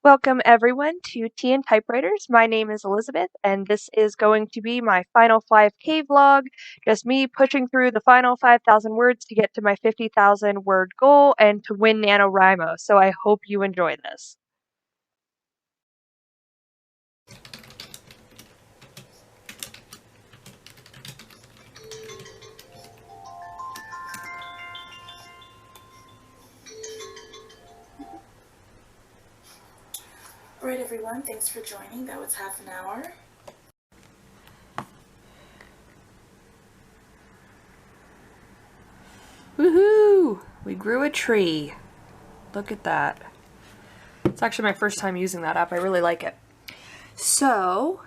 Welcome everyone to Tea and Typewriters. My name is Elizabeth, and this is going to be my final 5K vlog. Just me pushing through the final 5,000 words to get to my 50,000 word goal and to win NaNoWriMo. So I hope you enjoy this. Alright everyone, thanks for joining. That was half an hour. Woohoo! We grew a tree. Look at that. It's actually my first time using that app. I really like it. So,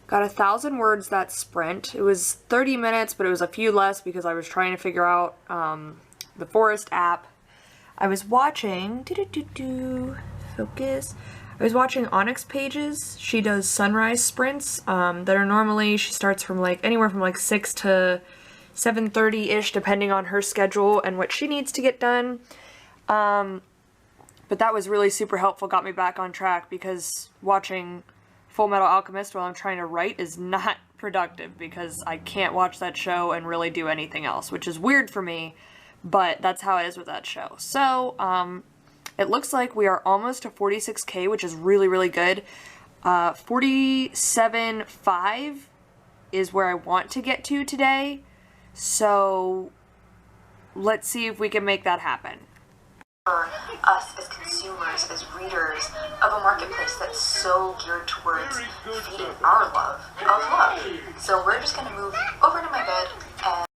got 1,000 words that sprint. It was 30 minutes, but it was a few less because I was trying to figure out the Forest app. I was watching, focus. I was watching Onyx Pages. She does sunrise sprints that are normally, she starts from anywhere from 6 to 7:30-ish, depending on her schedule and what she needs to get done. But that was really super helpful, got me back on track, because watching Full Metal Alchemist while I'm trying to write is not productive, because I can't watch that show and really do anything else, which is weird for me, but that's how it is with that show. So, it looks like we are almost to 46K, which is really, really good. 47.5 is where I want to get to today. So let's see if we can make that happen. For us as consumers, as readers of a marketplace that's so geared towards feeding our love of love. So we're just going to move over to my bed and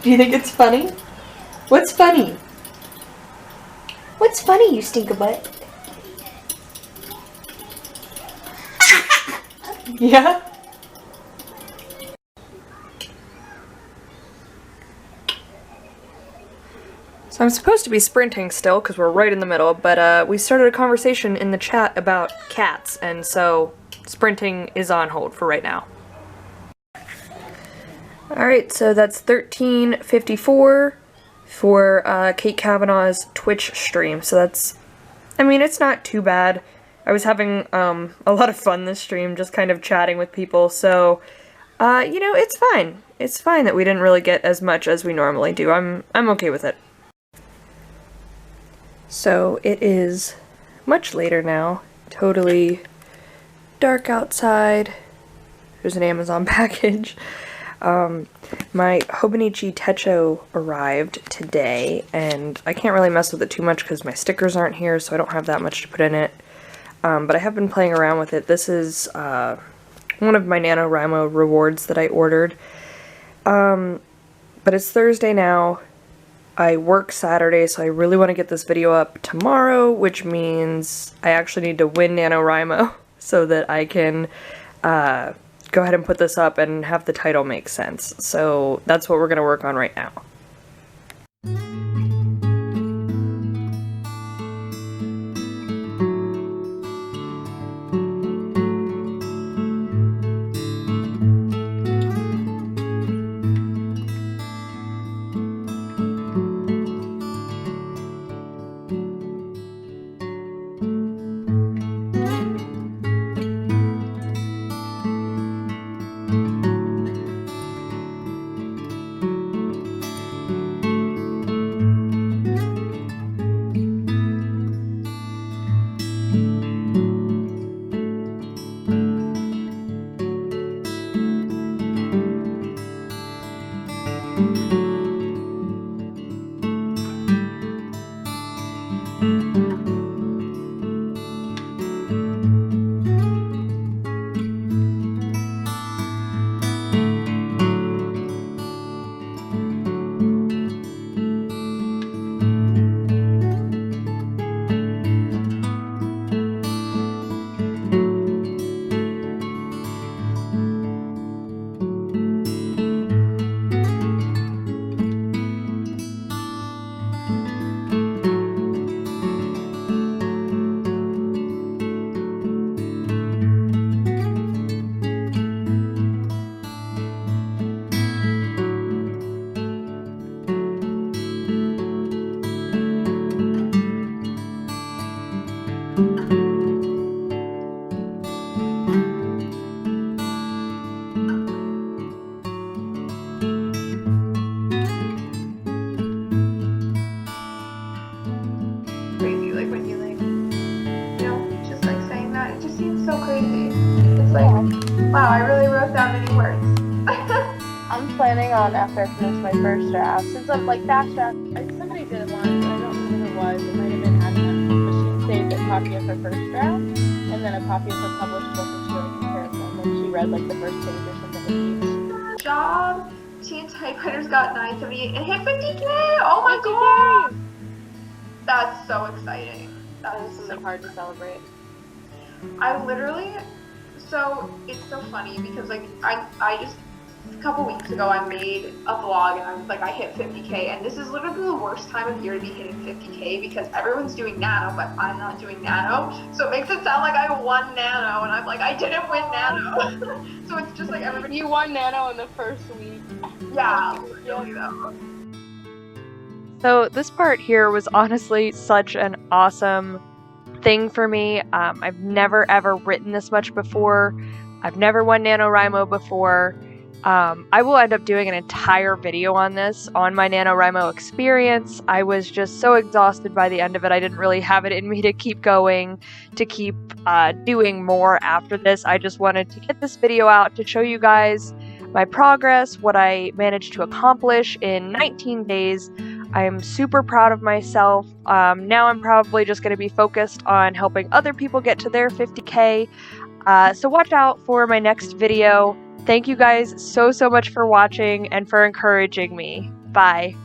Do you think it's funny? What's funny? What's funny, you stink-a-butt? Yeah? So I'm supposed to be sprinting still, because we're right in the middle, but we started a conversation in the chat about cats, and so sprinting is on hold for right now. Alright, so that's 13:54 for Kate Kavanaugh's Twitch stream, so that's, I mean, it's not too bad. I was having a lot of fun this stream, just kind of chatting with people, so, you know, it's fine. It's fine that we didn't really get as much as we normally do. I'm okay with it. So, it is much later now, totally dark outside. There's an Amazon package. My Hobonichi Techo arrived today, and I can't really mess with it too much because my stickers aren't here, so I don't have that much to put in it. But I have been playing around with it. This is one of my NaNoWriMo rewards that I ordered. But it's Thursday now. I work Saturday, so I really want to get this video up tomorrow, which means I actually need to win NaNoWriMo so that I can go ahead and put this up and have the title make sense. So that's what we're going to work on right now. Crazy, like when you just like saying that, it just seems so crazy. It's like, wow, I really wrote that many words. I'm planning on, after I finish my first draft, since I'm like fast draft, somebody did it once, and I don't remember who it was, it might have been Anna, but she saved a copy of her first draft, and then a copy of her published book, and she like compared them, and she read like the first page or something with each. Good job! Teen Typewriters got 978 and hit 50K! Oh my god! That's so exciting. That is Something hard to celebrate. I literally, so it's so funny because like I just a couple weeks ago I made a vlog and I was like I hit 50K, and this is literally the worst time of year to be hitting 50K because everyone's doing nano but I'm not doing nano, so it makes it sound like I won nano and I'm like I didn't win nano. So it's just like everybody. You won nano in the first week. Yeah, literally though. So this part here was honestly such an awesome thing for me. I've never ever written this much before. I've never won NaNoWriMo before. I will end up doing an entire video on this, on my NaNoWriMo experience. I was just so exhausted by the end of it. I didn't really have it in me to keep going, to keep doing more after this. I just wanted to get this video out to show you guys my progress, what I managed to accomplish in 19 days. I'm super proud of myself. Now I'm probably just going to be focused on helping other people get to their 50K. So watch out for my next video. Thank you guys so much for watching and for encouraging me. Bye.